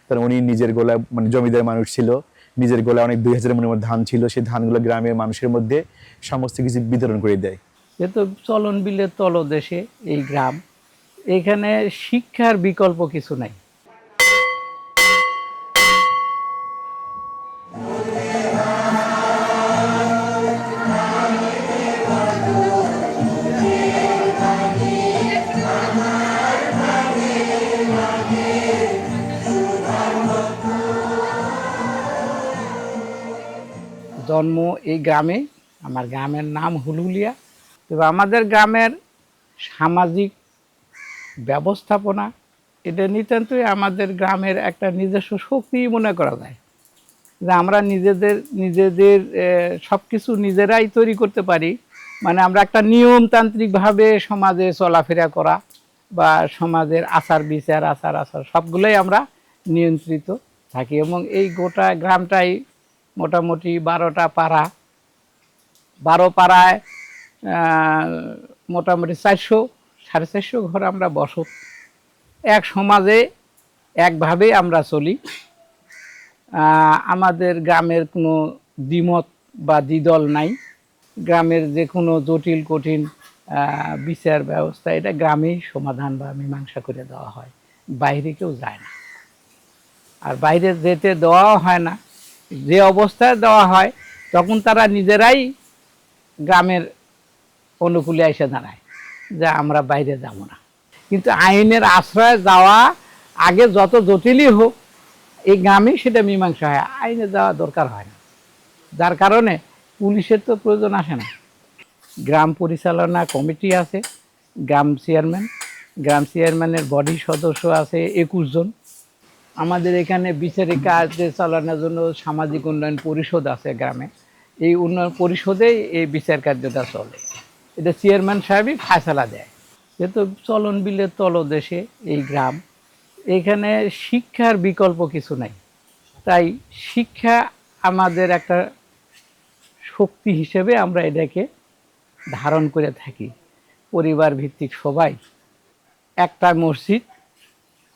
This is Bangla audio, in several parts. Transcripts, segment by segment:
কারণ উনি নিজের গোলায় মানে জমিদার মানুষ ছিল, নিজের গোলায় অনেক 2000 মনের মতো ধান ছিল, সেই ধানগুলো গ্রামের মানুষের মধ্যে সমস্ত কিছু বিতরণ করে দেয়। যেহেতু চলন বিলের তলদেশে এই গ্রাম, এখানে শিক্ষার বিকল্প কিছু নাই। জন্ম এই গ্রামে, আমার গ্রামের নাম হুলুলিয়া। তবে আমাদের গ্রামের সামাজিক ব্যবস্থাপনা এটা নিতান্তই আমাদের গ্রামের একটা নিজস্ব শক্তি মনে করা যায়, যে আমরা নিজেদের সব কিছু নিজেরাই তৈরি করতে পারি। মানে আমরা একটা নিয়মতান্ত্রিকভাবে সমাজে চলাফেরা করা বা সমাজের আচার বিচার আচার সবগুলোই আমরা নিয়ন্ত্রিত থাকি। এবং এই গোটা গ্রামটাই মোটামুটি 12টা পাড়া, 12 পাড়ায় মোটামুটি 400-450 ঘর আমরা বসত। এক সমাজে একভাবে আমরা চলি। আমাদের গ্রামের কোনো দ্বিমত বা দ্বিদল নাই। গ্রামের যে কোনো জটিল কঠিন বিচার ব্যবস্থা এটা গ্রামেই সমাধান বা মীমাংসা করে দেওয়া হয়, বাইরে কেউ যায় না। আর বাইরে যেতে দেওয়াও হয় না, যে অবস্থায় দেওয়া হয় তখন তারা নিজেরাই গ্রামের অনুকূলে এসে দাঁড়ায় যে আমরা বাইরে যাব না। কিন্তু আইনের আশ্রয়ে যাওয়া আগে যত জটিলই হোক, এই গ্রামেই সেটা মীমাংসা হয়, আইনে যাওয়া দরকার হয় না। যার কারণে পুলিশের তো প্রয়োজন আসে না। গ্রাম পরিচালনা কমিটি আছে, গ্রাম চেয়ারম্যানের বডি সদস্য আছে 21 জন। আমাদের এখানে বিচারিক কাজ চালানোর জন্য সামাজিক উন্নয়ন পরিষদ আছে গ্রামে। এই উন্নয়ন পরিষদেই এই বিচার কার্যটা চলে, এটা চেয়ারম্যান সাহেবই ফায়সালা দেয়। যেহেতু চলন বিলের তলদেশে এই গ্রাম, এখানে শিক্ষার বিকল্প কিছু নাই। তাই শিক্ষা আমাদের একটা শক্তি হিসেবে আমরা এটাকে ধারণ করে থাকি। পরিবার ভিত্তিক সবাই একটা মসজিদ,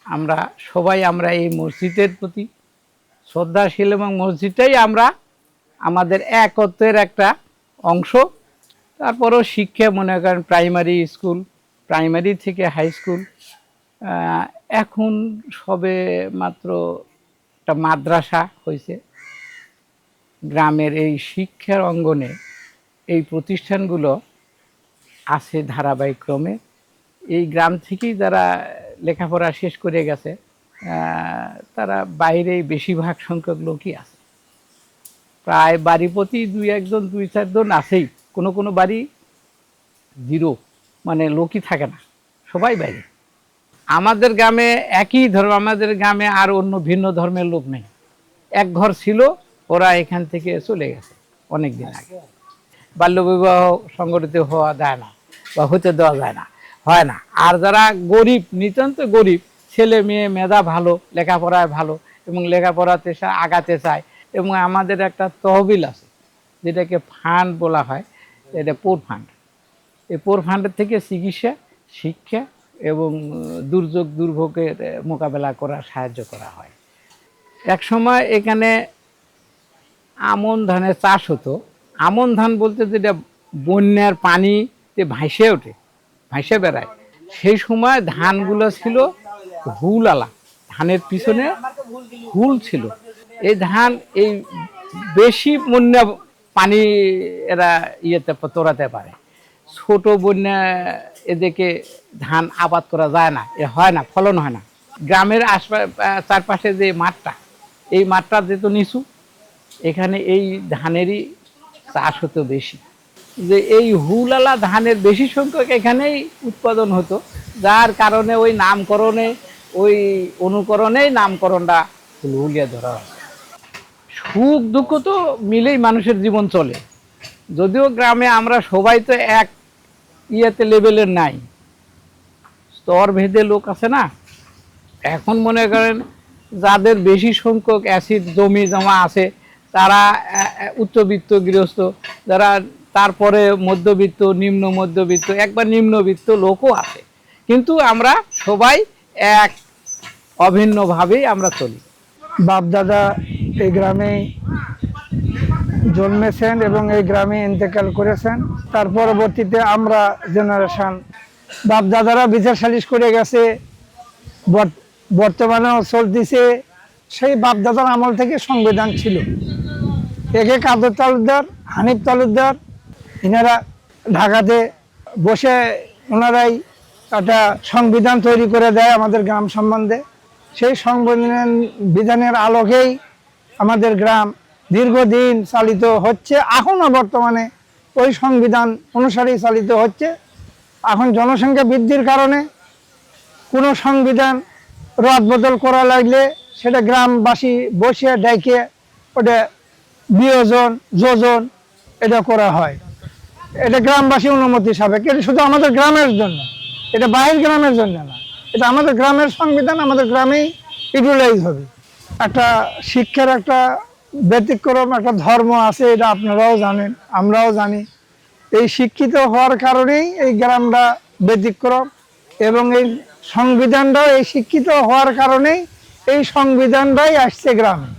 আমরা সবাই এই মসজিদের প্রতি শ্রদ্ধাশীল এবং মসজিদটাই আমরা আমাদের একত্রের একটা অংশ। তারপরও শিক্ষা মনে করেন প্রাইমারি স্কুল, প্রাইমারি থেকে হাই স্কুল, এখন সবে মাত্র একটা মাদ্রাসা হয়েছে। গ্রামের এই শিক্ষার অঙ্গনে এই প্রতিষ্ঠানগুলো আছে ধারাবাহিক ক্রমে। এই গ্রাম থেকেই যারা লেখাপড়া শেষ করে গেছে তারা বাইরে বেশিরভাগ সংখ্যক লোকই আছে। প্রায় বাড়ি প্রতি 2-1 জন আছেই, কোনো কোনো বাড়ি জিরো, মানে লোকই থাকে না, সবাই বাইরে। আমাদের গ্রামে একই ধর্ম, আমাদের গ্রামে আর অন্য ভিন্ন ধর্মের লোক নেই। এক ঘর ছিল, ওরা এখান থেকে চলে গেছে অনেক দিন আগে। বাল্যবিবাহ সংগঠিত হওয়া যায় না বা হতে দেওয়া যায় না, হয় না। আর যারা গরিব, নিতান্ত গরিব, ছেলে মেয়ে মেধা ভালো, লেখাপড়ায় ভালো এবং লেখাপড়াতে আগাতে চায়, এবং আমাদের একটা তহবিল আছে যেটাকে ফান্ড বলা হয়, এটা পোর ফান্ড। এই পোর ফান্ডের থেকে চিকিৎসা, শিক্ষা এবং দুর্যোগ দুর্ভোগের মোকাবেলা করার সাহায্য করা হয়। এক সময় এখানে আমন ধানের চাষ হতো। আমন ধান বলতে যেটা বন্যার পানিতে ভাসে ওঠে, ভাসে বেড়ায়, সেই সময় ধানগুলো ছিল হুলালা, ধানের পিছনে হুল ছিল। এই ধান এই বেশি বন্যা পানি এরা তোড়াতে পারে। ছোট বন্যা এদেরকে ধান আবাদ করা যায় না, হয় না, ফলন হয় না। গ্রামের চারপাশে যে মাঠটা, এই মাঠটা যেহেতু নিচু, এখানে এই ধানেরই চাষ হতো বেশি। যে এই হুলালা ধানের বেশি সংখ্যক এখানেই উৎপাদন হতো, যার কারণে ওই নামকরণে, ওই অনুকরণেই নামকরণটা হুলহুলিয়া ধরা হয়। সুখ দুঃখ তো মিলেই মানুষের জীবন চলে। যদিও গ্রামে আমরা সবাই তো এক লেভেলের নাই, স্তর ভেদে লোক আছে না। এখন মনে করেন যাদের বেশি সংখ্যক অ্যাসিড জমি জমা আছে তারা উচ্চবিত্ত গৃহস্থ, যারা তারপরে মধ্যবিত্ত, নিম্ন মধ্যবিত্ত, একবার নিম্নবিত্ত লোকও আছে। কিন্তু আমরা সবাই এক অভিন্নভাবেই আমরা চলি। বাপদাদা এই গ্রামেই জন্মেছেন এবং এই গ্রামে ইন্তেকাল করেছেন। তার পরবর্তীতে আমরা জেনারেশন বাপদাদারা বিচার সালিশ করে গেছে, বর্তমানেও চলতেছে। সেই বাপদাদার আমল থেকে সংবিধান ছিল। একে কাদের তালুকদার, হানিফ তালুকদার, এনারা ঢাকাতে বসে ওনারাই একটা সংবিধান তৈরি করে দেয় আমাদের গ্রাম সম্বন্ধে। সেই বিধানের আলোকেই আমাদের গ্রাম দীর্ঘদিন চালিত হচ্ছে, এখনও বর্তমানে ওই সংবিধান অনুসারেই চালিত হচ্ছে। এখন জনসংখ্যা বৃদ্ধির কারণে কোনো সংবিধান রদবদল করা লাগলে সেটা গ্রামবাসী বসে ডেকে ওটা বিয়োজন যোজন এটা করা হয়। এটা গ্রামবাসী অনুমতি সাপেক্ষে। এটা শুধু আমাদের গ্রামের জন্য, এটা বাহির গ্রামের জন্য না, এটা আমাদের গ্রামের সংবিধান, আমাদের গ্রামেই ইউটিলাইজ হবে। একটা শিক্ষার একটা ব্যতিক্রম একটা ধর্ম আছে, এটা আপনারাও জানেন, আমরাও জানি। এই শিক্ষিত হওয়ার কারণেই এই গ্রামটা ব্যতিক্রম, এবং এই সংবিধানটাও এই শিক্ষিত হওয়ার কারণেই এই সংবিধানটাই আসছে গ্রামে।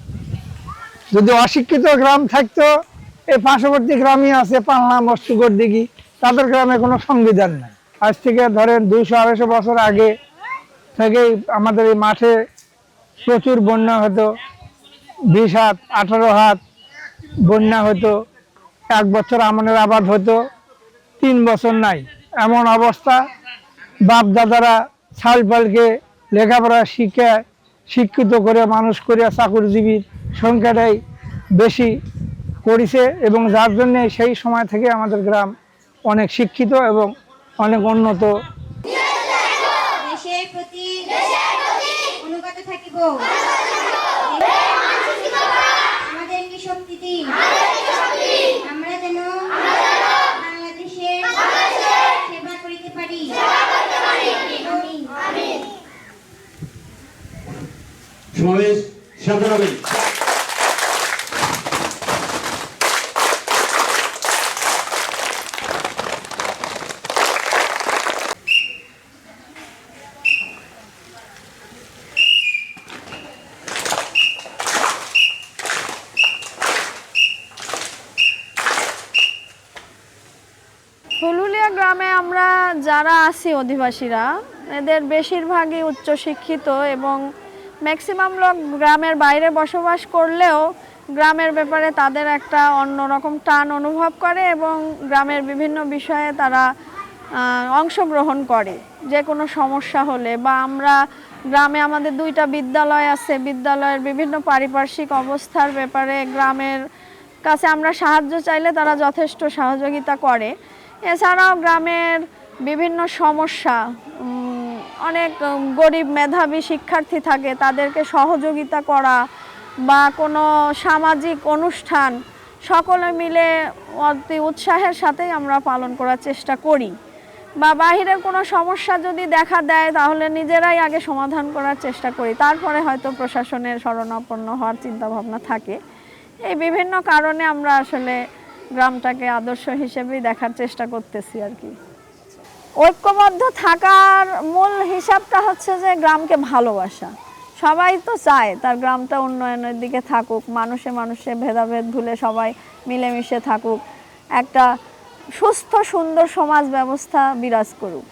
যদি অশিক্ষিত গ্রাম থাকতো, এই পার্শ্ববর্তী গ্রামই আছে পালনা মস্তুগর দিঘি, তাদের গ্রামে কোনো সংবিধান নেই। আজ থেকে ধরেন 200-250 বছর আগে থেকেই আমাদের এই মাঠে প্রচুর বন্যা হতো। 20 হাত 18 হাত বন্যা হতো। 1 বছর আমনের আবাদ হতো, 3 বছর নাই, এমন অবস্থা। বাপ দাদারা ছাল পালকে লেখাপড়া শিক্ষিত করে মানুষ করে চাকরিজীবীর সংখ্যাটাই বেশি করেছে, এবং যার জন্যে সেই সময় থেকে আমাদের গ্রাম অনেক শিক্ষিত এবং অনেক উন্নত। দেশের প্রতি অনুগত থাকিব, আমাদের কি শক্তিতে আমরা যেন বাংলাদেশের সেবা করিতে পারি। সমাবেশ শান্ত রাখবেন। হুলুলিয়া গ্রামে আমরা যারা আছি অধিবাসীরা, এদের বেশিরভাগই উচ্চশিক্ষিত এবং ম্যাক্সিমাম লোক গ্রামের বাইরে বসবাস করলেও গ্রামের ব্যাপারে তাদের একটা অন্যরকম টান অনুভব করে এবং গ্রামের বিভিন্ন বিষয়ে তারা অংশগ্রহণ করে। যে কোনো সমস্যা হলে বা আমরা গ্রামে আমাদের 2টা বিদ্যালয় আছে, বিদ্যালয়ের বিভিন্ন পারিপার্শ্বিক অবস্থার ব্যাপারে গ্রামের কাছে আমরা সাহায্য চাইলে তারা যথেষ্ট সহযোগিতা করে। এছাড়াও গ্রামের বিভিন্ন সমস্যা, অনেক গরিব মেধাবী শিক্ষার্থী থাকে, তাদেরকে সহযোগিতা করা বা কোনো সামাজিক অনুষ্ঠান সকলে মিলে অতি উৎসাহের সাথেই আমরা পালন করার চেষ্টা করি। বা বাহিরের কোনো সমস্যা যদি দেখা দেয় তাহলে নিজেরাই আগে সমাধান করার চেষ্টা করি, তারপরে হয়তো প্রশাসনের শরণাপন্ন হওয়ার চিন্তাভাবনা থাকে। এই বিভিন্ন কারণে আমরা আসলে গ্রামটাকে আদর্শ হিসেবেই দেখার চেষ্টা করতেছি আর কি। ঐক্যবদ্ধ থাকার মূল হিসাবটা হচ্ছে যে গ্রামকে ভালোবাসা। সবাই তো চায় তার গ্রামটা উন্নয়নের দিকে থাকুক, মানুষে মানুষে ভেদাভেদ ভুলে সবাই মিলেমিশে থাকুক, একটা সুস্থ সুন্দর সমাজ ব্যবস্থা বিরাজ করুক।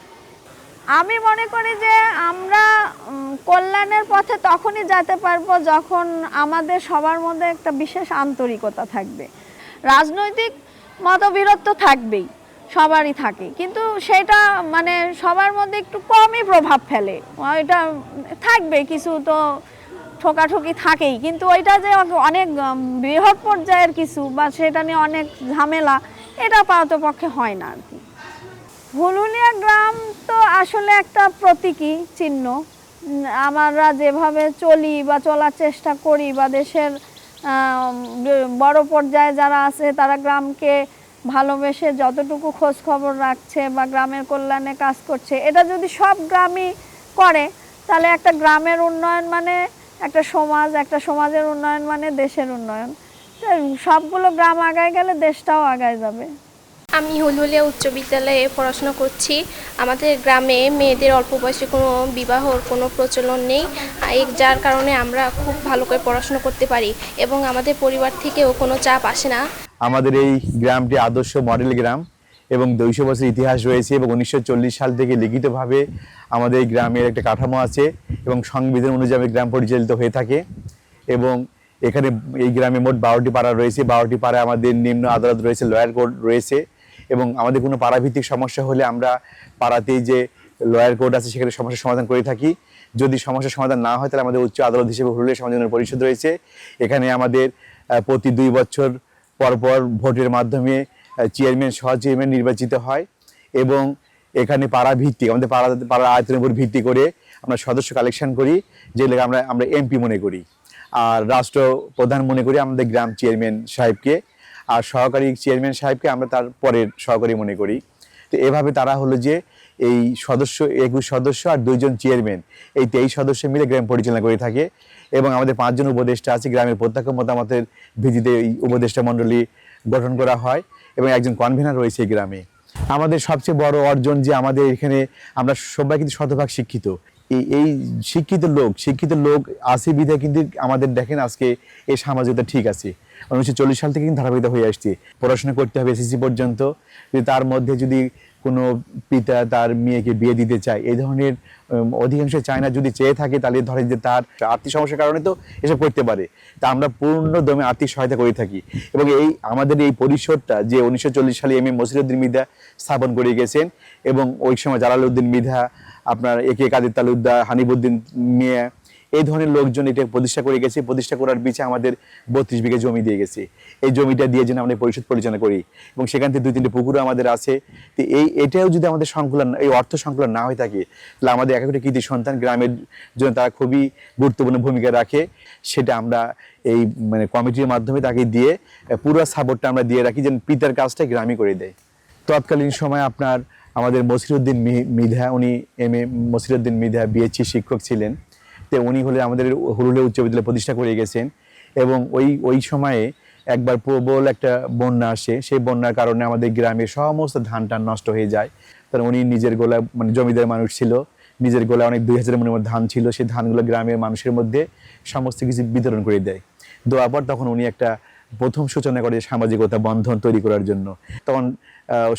আমি মনে করি যে আমরা কল্যাণের পথে তখনই যেতে পারবো যখন আমাদের সবার মধ্যে একটা বিশেষ আন্তরিকতা থাকবে। রাজনৈতিক মতবিরোধ তো থাকবেই, সবারই থাকে, কিন্তু সেটা মানে সবার মধ্যে একটু কমই প্রভাব ফেলে। এটা থাকবে, কিছু তো ঠোকাঠুকি থাকেই, কিন্তু ওইটা যে অনেক বৃহৎ পর্যায়ের কিছু বা সেটা নিয়ে অনেক ঝামেলা, এটা পারতপক্ষে হয় না আর কি। হুলুলিয়া গ্রাম তো আসলে একটা প্রতীকী চিহ্ন। আমরা যেভাবে চলি বা চলার চেষ্টা করি বা দেশের বড় পর্যায়ে যারা আছে তারা গ্রামকে ভালোবেসে যতটুকু খোঁজ খবর রাখছে বা গ্রামের কল্যাণে কাজ করছে, এটা যদি সব গ্রামই করে তাহলে একটা গ্রামের উন্নয়ন মানে একটা সমাজ, একটা সমাজের উন্নয়ন মানে দেশের উন্নয়ন। সবগুলো গ্রাম আগায় গেলে দেশটাও আগায় যাবে। আমি হুলহুলিয়া উচ্চ বিদ্যালয়ে পড়াশোনা করছি। আমাদের গ্রামে মেয়েদের অল্প বয়সে কোনো বিবাহর কোনো প্রচলন নেই, যার কারণে আমরা খুব ভালো করে পড়াশোনা করতে পারি এবং আমাদের পরিবার থেকেও কোনো চাপ আসে না। আমাদের এই গ্রামটি আদর্শ মডেল গ্রাম এবং 200 বছর ইতিহাস রয়েছে এবং 1940 সাল থেকে লিখিতভাবে আমাদের এই গ্রামের একটা কাঠামো আছে এবং সংবিধান অনুযায়ী গ্রাম পরিচালিত হয়ে থাকে। এবং এখানে এই গ্রামে মোট 12টি পাড়া রয়েছে। 12টি পাড়ায় আমাদের নিম্ন আদালত রয়েছে, লয়ার কোর্ট রয়েছে এবং আমাদের কোনো পাড়াভিত্তিক সমস্যা হলে আমরা পাড়াতেই যে লয়ার কোর্ট আছে সেখানে সমস্যার সমাধান করে থাকি। যদি সমস্যার সমাধান না হয় তাহলে আমাদের উচ্চ আদালত হিসেবে হুলহুলিয়া সমাধান পরিষদ রয়েছে। এখানে আমাদের প্রতি 2 বছর পর পর ভোটের মাধ্যমে চেয়ারম্যান, সহ চেয়ারম্যান নির্বাচিত হয় এবং এখানে পাড়া ভিত্তিক আমাদের পাড়ার আয়তনের উপর ভিত্তি করে আমরা সদস্য কালেকশন করি, যেগুলোকে আমরা এমপি মনে করি। আর রাষ্ট্রপ্রধান মনে করি আমাদের গ্রাম চেয়ারম্যান সাহেবকে, আর সহকারী চেয়ারম্যান সাহেবকে আমরা তার পরের সহকারী মনে করি। তো এভাবে তারা হলো যে এই সদস্য 21 সদস্য আর 2 জন চেয়ারম্যান, এই 23 সদস্য মিলে গ্রাম পরিচালনা করে থাকে এবং আমাদের 5 জন উপদেষ্টা আছে। গ্রামের প্রত্যক্ষ মতামতের ভিত্তিতে এই উপদেষ্টা মণ্ডলী গঠন করা হয় এবং একজন কনভেনার রয়েছে এই গ্রামে। আমাদের সবচেয়ে বড় অর্জন যে আমাদের এখানে আমরা সবাই কিন্তু শতভাগ শিক্ষিত। এই শিক্ষিত লোক আছে বিধায় কিন্তু আমাদের দেখেন আজকে এই সামাজিকতা ঠিক আছে। 1940 সাল থেকে কিন্তু ধারাবাহিকতা হয়ে আসছে। পড়াশোনা করতে হবে এসএসসি পর্যন্ত, যদি তার মধ্যে যদি কোনো পিতা তার মেয়েকে বিয়ে দিতে চায়, এই ধরনের অধিকাংশ চায় না। যদি চেয়ে থাকে তাহলে ধরেন যে তার আর্থিক সমস্যার কারণে তো এসব করতে পারে। তা আমরা পূর্ণ দমে আর্থিক সহায়তা করে থাকি এবং আমাদের এই পরিষদটা যে 1940 সালে এম এ মসিরুদ্দিন মৃধা স্থাপন করে গেছেন এবং ওই সময় জালালউদ্দিন মৃধা, আপনার একে কাদের তালুকদার, হানিফউদ্দিন মিয়া, এই ধরনের লোকজন এটা প্রতিষ্ঠা করে গেছে। প্রতিষ্ঠা করার পিছে আমাদের 32 বিঘা জমি দিয়ে গেছে। এই জমিটা দিয়ে যেন আমরা পরিষদ পরিচালনা করি এবং সেখান থেকে 2-3টি পুকুরও আমাদের আছে। তো এটাও যদি আমাদের এই অর্থ সংকুলন না হয়ে থাকে তাহলে আমাদের একটা কৃতি সন্তান গ্রামের জন্য তারা খুবই গুরুত্বপূর্ণ ভূমিকা রাখে। সেটা আমরা এই কমিটির মাধ্যমে তাকে দিয়ে পুরো সাপোর্টটা আমরা দিয়ে রাখি, যেন পিতার কাজটা গ্রামই করে দেয়। তৎকালীন সময় আপনার আমাদের মসিরুদ্দিন মৃধা, উনি M A Masiruddin Mridha BSc শিক্ষক ছিলেন। তো উনি হলে আমাদের হুলহুলিয়া উচ্চ বিদ্যালয় প্রতিষ্ঠা করে গেছেন এবং ওই সময়ে একবার প্রবল একটা বন্যা আসে। সেই বন্যার কারণে আমাদের গ্রামের সমস্ত ধান টান নষ্ট হয়ে যায়। কারণ উনি নিজের গোলায় জমিদার মানুষ ছিল, নিজের গোলায় অনেক 2000 মনের ধান ছিল। সেই ধানগুলো গ্রামের মানুষের মধ্যে সমস্ত কিছু বিতরণ করে দেয়। দেওয়ার পর তখন উনি একটা প্রথম সূচনা করে সামাজিকতা বন্ধন তৈরি করার জন্য। তখন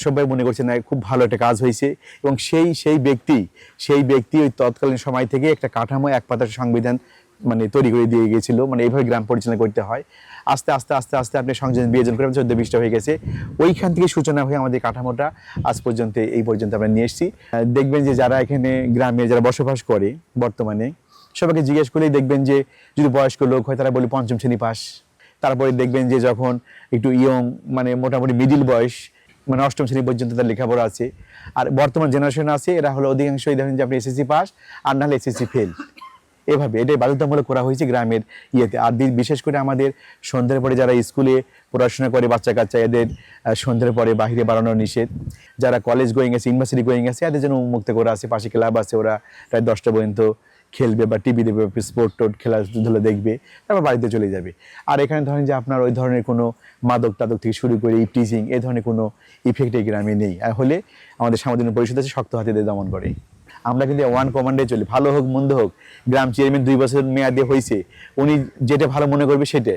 সবাই মনে করছে না খুব ভালো একটা কাজ হয়েছে এবং সেই ব্যক্তি ওই তৎকালীন সময় থেকে একটা কাঠামো, এক পাতার সংবিধান তৈরি করে দিয়ে গিয়েছিল। এইভাবে গ্রাম পরিচালনা করতে হয়। আস্তে আস্তে আপনি সংযোজন বিয়োজন করে 14-20টা হয়ে গেছে। ওইখান থেকে সূচনা হয়ে আমাদের কাঠামোটা আজ পর্যন্ত এই পর্যন্ত আমরা নিয়ে এসেছি। দেখবেন যে যারা এখানে গ্রামে যারা বসবাস করে বর্তমানে, সবাইকে জিজ্ঞেস করলেই দেখবেন যে যদি বয়স্ক লোক হয় তারা বলে 5ম শ্রেণী পাস। তারপরে দেখবেন যে যখন একটু মোটামুটি মিডিল বয়স 8ম শ্রেণী পর্যন্ত তার লেখাপড়া আছে। আর বর্তমান জেনারেশন আছে এরা হলো অধিকাংশই দেখেন যে আপনি এসএসসি পাস আর নাহলে এসএসসি ফেল। এভাবে এটাই বাধ্যতামূলক করা হয়েছে গ্রামের ইয়েতে। আর বিশেষ করে আমাদের সন্ধ্যের পরে যারা স্কুলে পড়াশোনা করে বাচ্চা কাচ্চা, এদের সন্ধ্যের পরে বাইরে বাড়ানো নিষেধ। যারা কলেজ গোয়িং আছে, ইউনিভার্সিটি গোয়িং আছে, এদের জন্য উন্মুক্ত করা আছে। পাশে ক্লাব আছে, ওরা প্রায় 10টা পর্যন্ত খেলবে বা টিভি দেখবে, স্পোর্ট খেলাধুলা দেখবে, তারপর বাড়িতে চলে যাবে। আর এখানে ধরেন যে আপনার ওই ধরনের কোনো মাদক টাদক থেকে শুরু করে টিচিং এই ধরনের কোনো ইফেক্ট এই গ্রামে নেই। আর হলে আমাদের সামাজিক পরিষদ আছে, শক্ত হাতে দমন করে। আমরা কিন্তু ওয়ান কমান্ডে চলি, ভালো হোক মন্দ হোক। গ্রাম চেয়ারম্যান 2 বছর মেয়াদে হয়েছে, উনি যেটা ভালো মনে করবে সেটা।